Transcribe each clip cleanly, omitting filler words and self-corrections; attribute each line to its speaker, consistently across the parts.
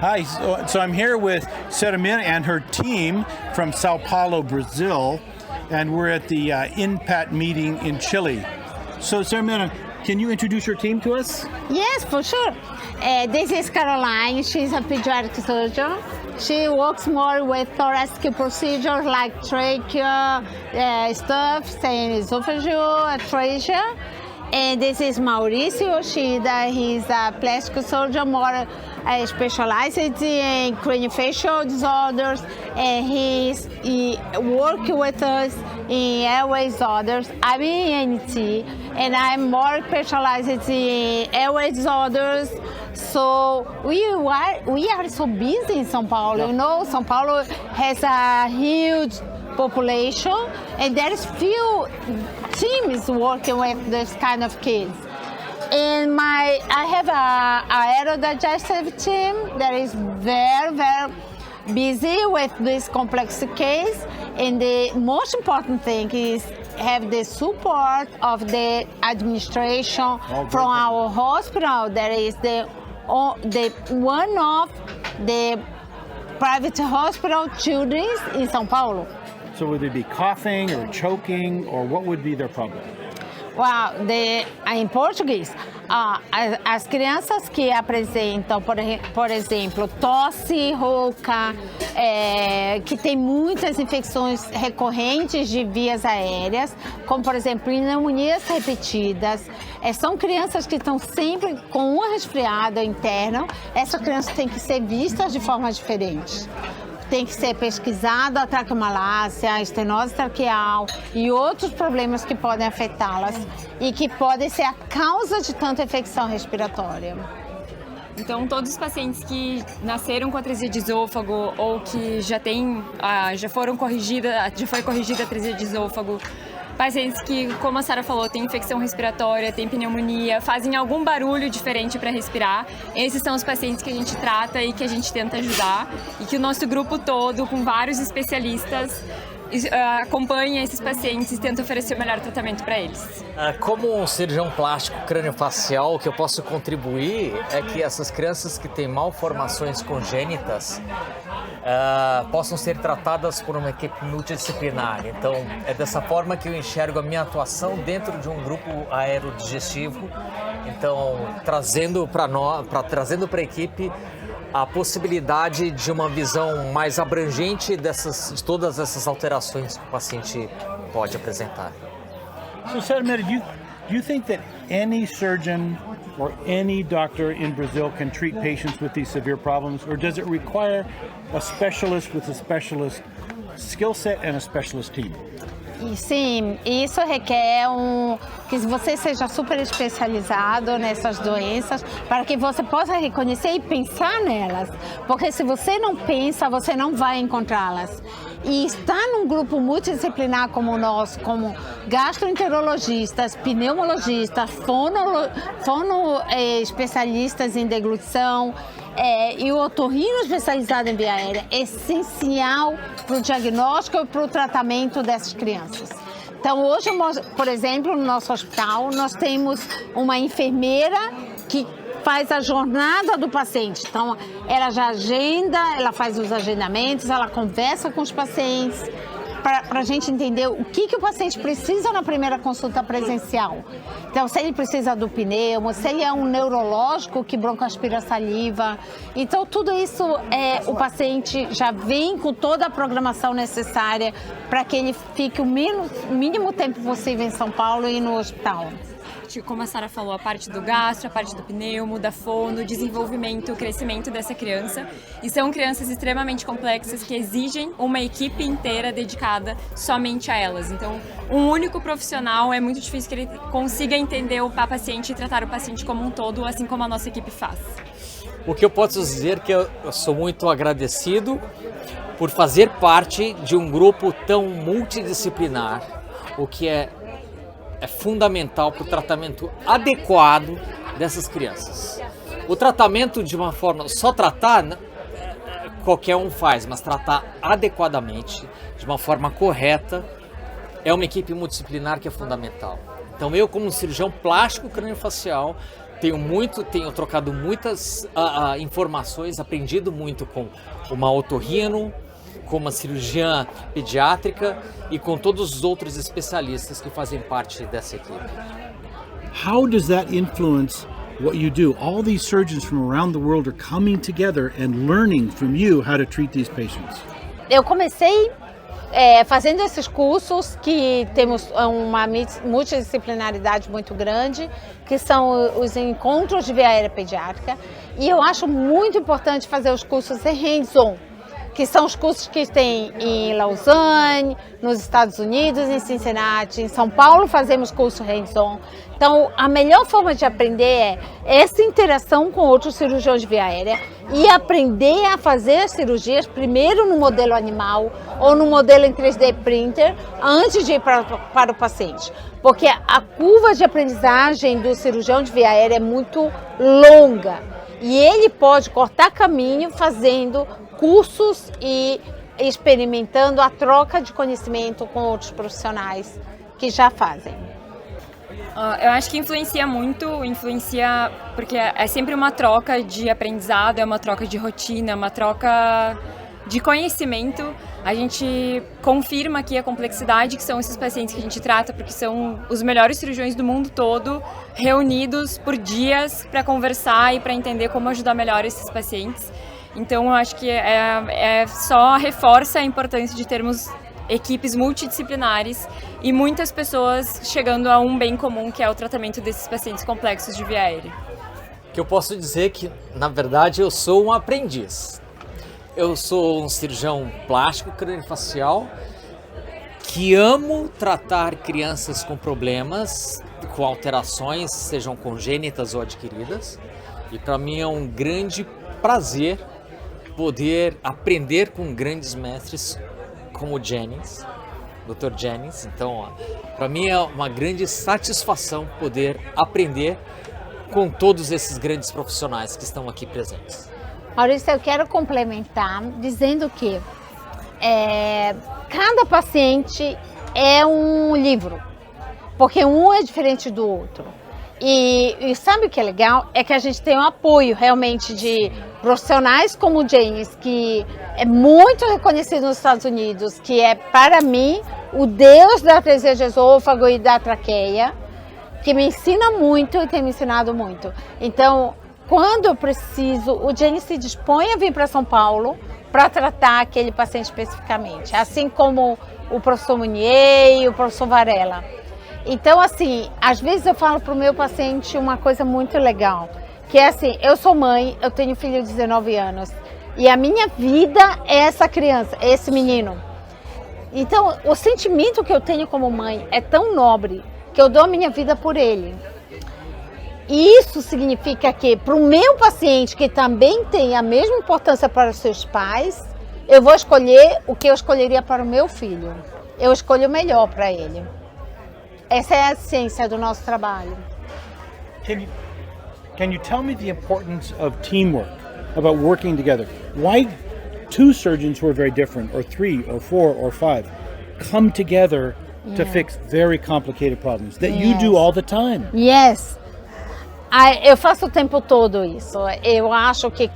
Speaker 1: Hi, so I'm here with Seramina and her team from Sao Paulo, Brazil, and we're at the INPAT meeting in Chile. So Seramina, can you introduce your team to us?
Speaker 2: Yes, for sure. This is Caroline. She's a pediatric surgeon. She works more with thoracic procedures like trachea, stuff, esophageal, atresia. And this is Mauricio Yoshida. He's a plastic surgeon, more specialized in craniofacial disorders, and he works with us in airway disorders. I'm in ENT, and I'm more specialized in airway disorders. So we are so busy in São Paulo. You know, São Paulo has a huge population, and there's few teams working with this kind of kids. And I have a aerodigestive team that is very, very busy with this complex case. And the most important thing is have the support of the administration from our hospital. That is the one of the private hospital children in São Paulo.
Speaker 1: So would they be coughing or choking, or what would be their problem?
Speaker 2: Well, em português, as crianças que apresentam, por exemplo, tosse rouca, que tem muitas infecções recorrentes de vias aéreas, como, por exemplo, pneumonias repetidas, são crianças que estão sempre com um resfriado interno. Essas crianças têm que ser vistas de forma diferente. Tem que ser pesquisada a traqueomalácia, a estenose traqueal e outros problemas que podem afetá-las e que podem ser a causa de tanta infecção respiratória.
Speaker 3: Então, todos os pacientes que nasceram com atresia de esôfago ou que já foi corrigida a atresia de esôfago, pacientes que, como a Sara falou, têm infecção respiratória, têm pneumonia, fazem algum barulho diferente para respirar. Esses são os pacientes que a gente trata e que a gente tenta ajudar. E que o nosso grupo todo, com vários especialistas, acompanha esses pacientes e tenta oferecer o melhor tratamento para eles.
Speaker 4: Como um cirurgião plástico craniofacial, o que eu posso contribuir é que essas crianças que têm malformações congênitas possam ser tratadas por uma equipe multidisciplinar. Então, é dessa forma que eu enxergo a minha atuação dentro de um grupo aerodigestivo. Então, trazendo para a equipe a possibilidade de uma visão mais abrangente de todas essas alterações que o paciente pode apresentar.
Speaker 1: So Seramina, do you think that any surgeon or any doctor in Brazil can treat patients with these severe problems, or does it require a specialist with a specialist skill set and a specialist team?
Speaker 2: E sim, isso requer que você seja super especializado nessas doenças para que você possa reconhecer e pensar nelas, porque se você não pensa, você não vai encontrá-las. E estar num grupo multidisciplinar como o nosso, como gastroenterologistas, pneumologistas, especialistas em deglutição, e o otorrino especializado em via aérea, é essencial para o diagnóstico e para o tratamento dessas crianças. Então, hoje, por exemplo, no nosso hospital, nós temos uma enfermeira que faz a jornada do paciente. Então, ela já agenda, ela faz os agendamentos, ela conversa com os pacientes, para a gente entender o que o paciente precisa na primeira consulta presencial. Então, se ele precisa do pneumo, se ele é um neurológico que broncoaspira saliva. Então, tudo isso o paciente já vem com toda a programação necessária para que ele fique o mínimo tempo possível em São Paulo e no hospital.
Speaker 3: Como a Sara falou, a parte do gastro, a parte do pneumo, da fono, desenvolvimento, crescimento dessa criança. E são crianças extremamente complexas que exigem uma equipe inteira dedicada somente a elas. Então, um único profissional é muito difícil que ele consiga entender o paciente e tratar o paciente como um todo, assim como a nossa equipe faz.
Speaker 4: O que eu posso dizer é que eu sou muito agradecido por fazer parte de um grupo tão multidisciplinar, o que é fundamental para o tratamento adequado dessas crianças. O tratamento de uma forma, só tratar, qualquer um faz, mas tratar adequadamente, de uma forma correta, é uma equipe multidisciplinar que é fundamental. Então eu, como cirurgião plástico craniofacial, tenho trocado muitas informações, aprendido muito com uma otorrino, com uma cirurgiã pediátrica e com todos os outros especialistas que fazem parte dessa equipe.
Speaker 1: How does that influence what you do? All these surgeons from around the world are coming together and learning from you how to treat these patients.
Speaker 2: Eu comecei fazendo esses cursos que temos uma multidisciplinaridade muito grande, que são os encontros de via aérea pediátrica, e eu acho muito importante fazer os cursos em hands-on, que são os cursos que tem em Lausanne, nos Estados Unidos, em Cincinnati, em São Paulo fazemos curso hands-on. Então, a melhor forma de aprender é essa interação com outros cirurgiões de via aérea e aprender a fazer as cirurgias primeiro no modelo animal ou no modelo em 3D printer antes de ir para o paciente. Porque a curva de aprendizagem do cirurgião de via aérea é muito longa e ele pode cortar caminho fazendo cursos e experimentando a troca de conhecimento com outros profissionais que já fazem.
Speaker 3: Eu acho que influencia porque é sempre uma troca de aprendizado, é uma troca de rotina, é uma troca de conhecimento. A gente confirma aqui a complexidade que são esses pacientes que a gente trata, porque são os melhores cirurgiões do mundo todo, reunidos por dias para conversar e para entender como ajudar melhor esses pacientes. Então, eu acho que só reforça a importância de termos equipes multidisciplinares e muitas pessoas chegando a um bem comum, que é o tratamento desses pacientes complexos de via aérea.
Speaker 4: Que eu posso dizer que, na verdade, eu sou um aprendiz. Eu sou um cirurgião plástico craniofacial que amo tratar crianças com problemas, com alterações, sejam congênitas ou adquiridas. E para mim é um grande prazer poder aprender com grandes mestres como o Jennings, Dr. Jennings. Então, para mim é uma grande satisfação poder aprender com todos esses grandes profissionais que estão aqui presentes.
Speaker 2: Maurício, eu quero complementar dizendo que cada paciente é um livro, porque um é diferente do outro. E sabe o que é legal? É que a gente tem um apoio realmente de profissionais como o James, que é muito reconhecido nos Estados Unidos, que é, para mim, o deus da atresia de esôfago e da traqueia, que me ensina muito e tem me ensinado muito. Então, quando eu preciso, o James se dispõe a vir para São Paulo para tratar aquele paciente especificamente, assim como o professor Munier e o professor Varela. Então, assim, às vezes eu falo para o meu paciente uma coisa muito legal, que é assim, eu sou mãe, eu tenho filho de 19 anos, e a minha vida é essa criança, é esse menino. Então, o sentimento que eu tenho como mãe é tão nobre, que eu dou a minha vida por ele. E isso significa que, para o meu paciente, que também tem a mesma importância para os seus pais, eu vou escolher o que eu escolheria para o meu filho. Eu escolho o melhor para ele. Essa é a essência do nosso trabalho.
Speaker 1: Can you tell me the importance of teamwork, about working together? Why two surgeons who are very different, or 3, or 4, or 5, come together to fix very complicated problems that you do all the time?
Speaker 2: Yes. Eu faço o tempo todo isso. Eu acho que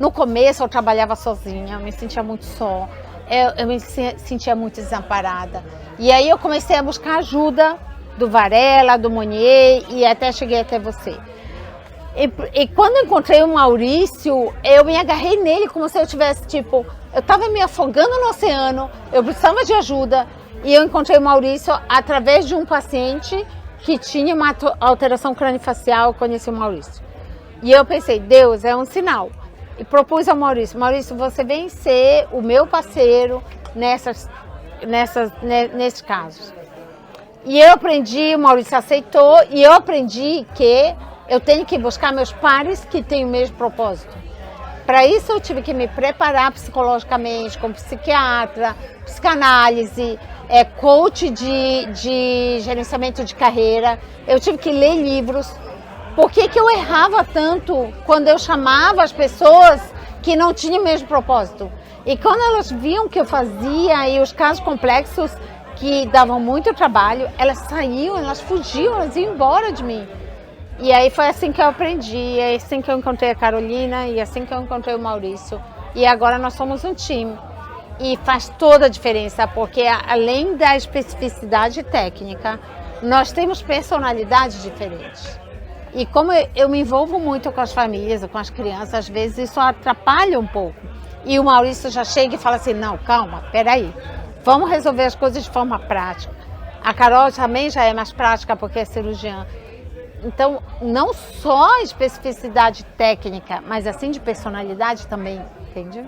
Speaker 2: no começo eu trabalhava sozinha, eu me sentia muito só. Eu me sentia muito desamparada. E aí eu comecei a buscar ajuda do Varela, do Munier e até cheguei até você. E quando eu encontrei o Maurício, eu me agarrei nele como se eu tivesse, eu estava me afogando no oceano, eu precisava de ajuda e eu encontrei o Maurício através de um paciente que tinha uma alteração craniofacial, eu conheci o Maurício. E eu pensei, Deus, é um sinal. E propus ao Maurício, você vem ser o meu parceiro nesses casos. E eu aprendi, o Maurício aceitou, e eu aprendi que eu tenho que buscar meus pares que têm o mesmo propósito. Para isso eu tive que me preparar psicologicamente, como psiquiatra, psicanálise, coach de gerenciamento de carreira. Eu tive que ler livros. Por que eu errava tanto quando eu chamava as pessoas que não tinham o mesmo propósito? E quando elas viam o que eu fazia e os casos complexos que davam muito trabalho, elas saíam, elas fugiam, elas iam embora de mim. E aí foi assim que eu aprendi, é assim que eu encontrei a Carolina e assim que eu encontrei o Maurício. E agora nós somos um time. E faz toda a diferença, porque além da especificidade técnica, nós temos personalidades diferentes. E como eu me envolvo muito com as famílias, com as crianças, às vezes isso atrapalha um pouco. E o Maurício já chega e fala assim, não, calma, peraí, vamos resolver as coisas de forma prática. A Carol também já é mais prática porque é cirurgiã. Então, não só especificidade técnica, mas assim de personalidade também, entende?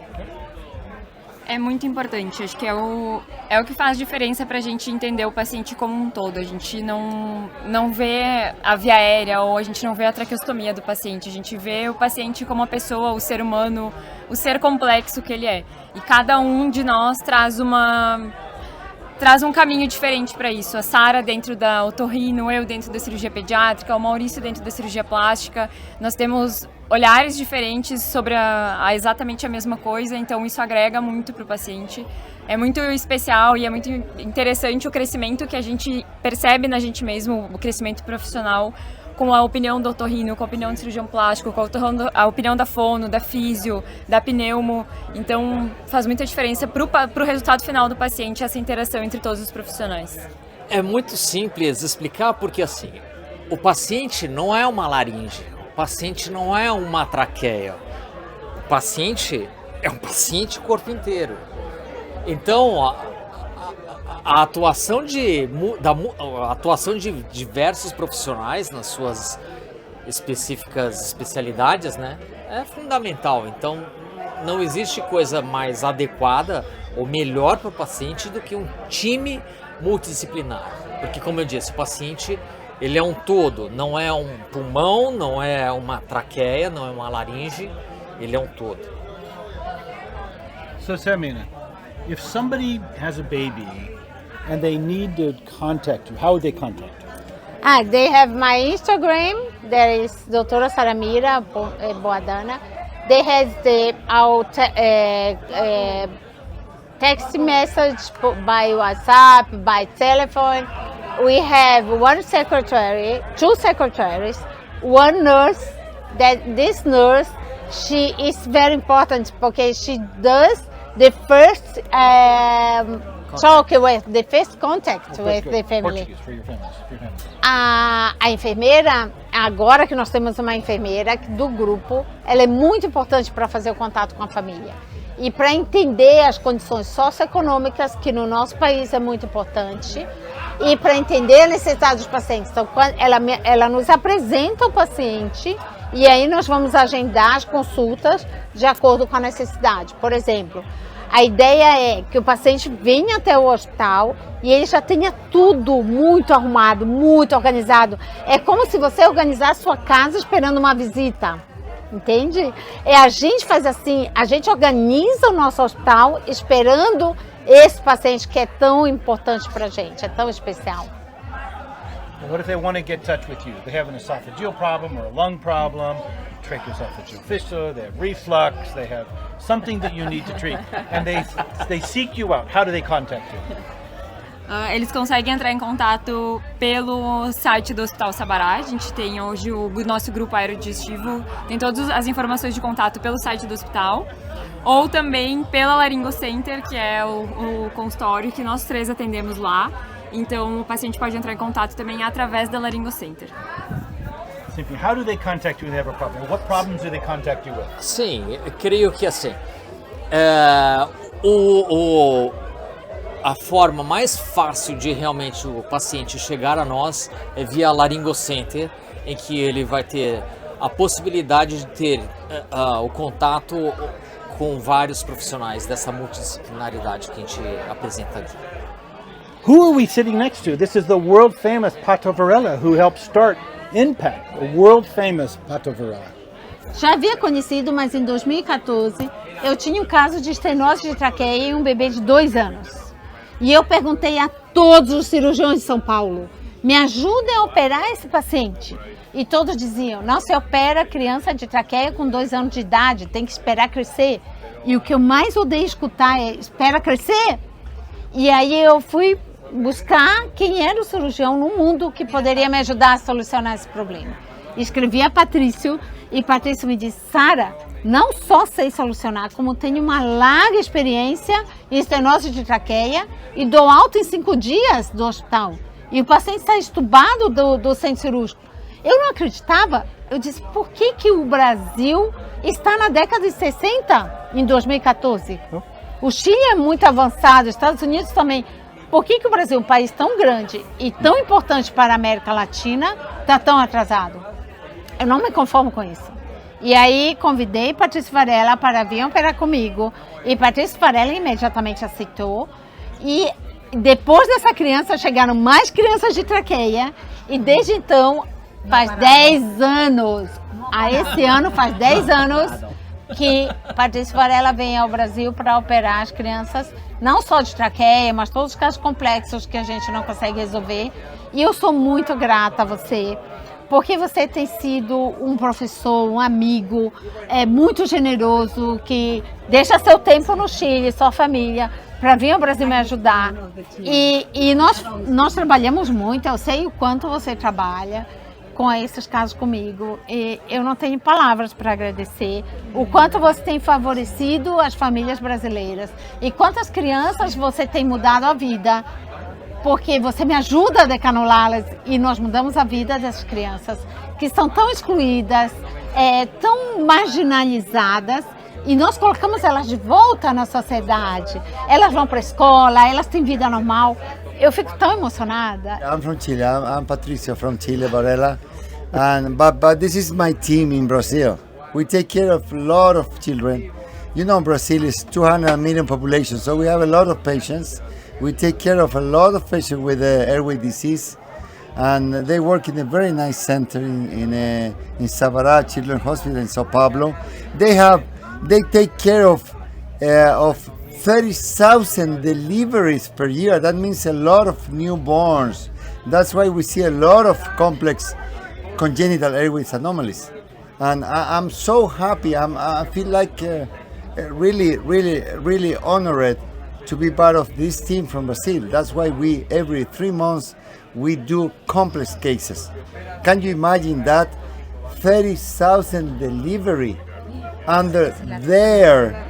Speaker 3: É muito importante, acho que é o que faz diferença para a gente entender o paciente como um todo. A gente não vê a via aérea ou a gente não vê a traqueostomia do paciente, a gente vê o paciente como a pessoa, o ser humano, o ser complexo que ele é. E cada um de nós traz um caminho diferente para isso. A Sara dentro da otorrino, eu dentro da cirurgia pediátrica, o Maurício dentro da cirurgia plástica. Nós temos olhares diferentes sobre exatamente a mesma coisa, então isso agrega muito para o paciente. É muito especial e é muito interessante o crescimento que a gente percebe na gente mesmo, o crescimento profissional, com a opinião do otorrino, com a opinião do cirurgião plástico, com a opinião da fono, da físio, da pneumo. Então faz muita diferença para o resultado final do paciente essa interação entre todos os profissionais.
Speaker 4: É muito simples explicar porque assim, o paciente não é uma laringe, o paciente não é uma traqueia, o paciente é um paciente corpo inteiro. Então a atuação de diversos profissionais nas suas específicas especialidades, né, é fundamental. Então não existe coisa mais adequada ou melhor para o paciente do que um time multidisciplinar, porque como eu disse, o paciente ele é um todo, não é um pulmão, não é uma traqueia, não é uma laringe, ele é um todo.
Speaker 1: So, Sarmina, if somebody has a baby and they need to contact you, how would they contact you?
Speaker 2: They have my Instagram, there is Doutora Saramira Boadana. They have text message by WhatsApp, by telephone. We have two secretaries, one nurse. This nurse, she is very important because she does the first talk with the first contact with the family.
Speaker 1: Portuguese for your families.
Speaker 2: A enfermeira, agora que nós temos uma enfermeira do grupo, ela é muito importante para fazer o contato com a família e para entender as condições socioeconômicas, que no nosso país é muito importante, e para entender a necessidade dos pacientes. Então, ela nos apresenta o paciente e aí nós vamos agendar as consultas de acordo com a necessidade. Por exemplo, a ideia é que o paciente venha até o hospital e ele já tenha tudo muito arrumado, muito organizado. É como se você organizasse sua casa esperando uma visita, entende? A gente faz assim, a gente organiza o nosso hospital esperando esse paciente que é tão importante pra gente, é tão especial.
Speaker 1: What if they want to get in touch with you? They have an esophageal problem or a lung problem, tracheoesophageal fistula, they have reflux, they have something that you need to treat, and they seek you out. How do they contact you?
Speaker 3: Eles conseguem entrar em contato pelo site do Hospital Sabará. A gente tem hoje o nosso grupo aerodigestivo, tem todas as informações de contato pelo site do hospital, ou também pela Laringo Center, que é o consultório que nós três atendemos lá. Então o paciente pode entrar em contato também através da Laringo Center.
Speaker 1: Simply, how do they contact you when they have a problem? What problems do they contact you with?
Speaker 4: Sim, eu creio que assim, a forma mais fácil de realmente o paciente chegar a nós é via Laringo Center, em que ele vai ter a possibilidade de ter o contato com vários profissionais dessa multidisciplinaridade que a gente apresenta aqui.
Speaker 1: Who are we sitting next to? This is the world famous Pato Varela, who helped start INPACT, a world famous Pato Varela.
Speaker 2: Já havia conhecido, mas em 2014 eu tinha um caso de estenose de traqueia em um bebê de 2 anos. E eu perguntei a todos os cirurgiões de São Paulo, me ajudem a operar esse paciente. E todos diziam, não se opera criança de traqueia com 2 anos de idade, tem que esperar crescer. E o que eu mais odeio escutar é, espera crescer? E aí eu fui buscar quem era o cirurgião no mundo que poderia me ajudar a solucionar esse problema. Escrevi a Patrício e Patrício me disse, Sara, não só sei solucionar, como tenho uma larga experiência em estenose de traqueia e dou alta em 5 dias do hospital. E o paciente está entubado do centro cirúrgico. Eu não acreditava. Eu disse, por que o Brasil está na década de 60, em 2014? O Chile é muito avançado, os Estados Unidos também. Por que o Brasil, um país tão grande e tão importante para a América Latina, está tão atrasado? Eu não me conformo com isso. E aí convidei Patrício Varela para vir operar comigo. E Patrício Varela imediatamente aceitou. E depois dessa criança chegaram mais crianças de traqueia. E desde então, faz 10 anos. Esse ano faz 10 anos que Patrício Varela vem ao Brasil para operar as crianças, não só de traqueia, mas todos os casos complexos que a gente não consegue resolver. E eu sou muito grata a você, porque você tem sido um professor, um amigo, muito generoso, que deixa seu tempo no Chile, sua família, para vir ao Brasil me ajudar. E nós trabalhamos muito, eu sei o quanto você trabalha com esses casos comigo, e eu não tenho palavras para agradecer o quanto você tem favorecido as famílias brasileiras e quantas crianças você tem mudado a vida, porque você me ajuda a decanulá-las e nós mudamos a vida dessas crianças que são tão excluídas, tão marginalizadas, e nós colocamos elas de volta na sociedade. Elas vão para a escola, elas têm vida normal. Eu fico tão emocionada.
Speaker 5: I'm from Chile. I'm Patricio from Chile, Varela, but this is my team in Brazil. We take care of a lot of children. You know, Brazil is 200 million population, so we have a lot of patients. We take care of a lot of patients with airway disease, and they work in a very nice center in Sabará Children's Hospital in Sao Paulo. They take care of 30,000 deliveries per year. That means a lot of newborns. That's why we see a lot of complex congenital airways anomalies. And I'm so happy. I feel like really honored to be part of this team from Brazil. That's why we, every 3 months, we do complex cases. Can you imagine that? 30,000 delivery under their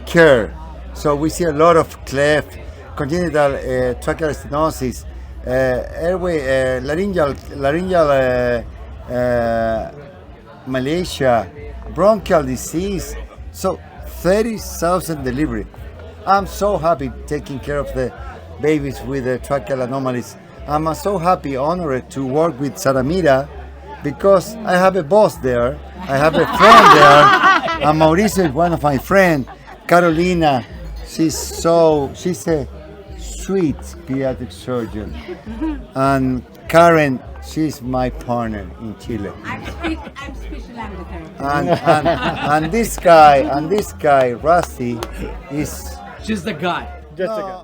Speaker 5: care. So we see a lot of cleft, congenital tracheal stenosis, airway, laryngeal malacia, bronchial disease. So 30,000 delivery. I'm so happy taking care of the babies with the tracheal anomalies. I'm so happy, honored to work with Saramira, because I have a boss there, I have a friend there, and Mauricio is one of my friends. Carolina, she's a sweet pediatric surgeon. And Karen, she's my partner in Chile.
Speaker 6: I'm speech language therapist.
Speaker 5: And this guy, Rusty, is
Speaker 7: Just the guy.
Speaker 1: Just a guy.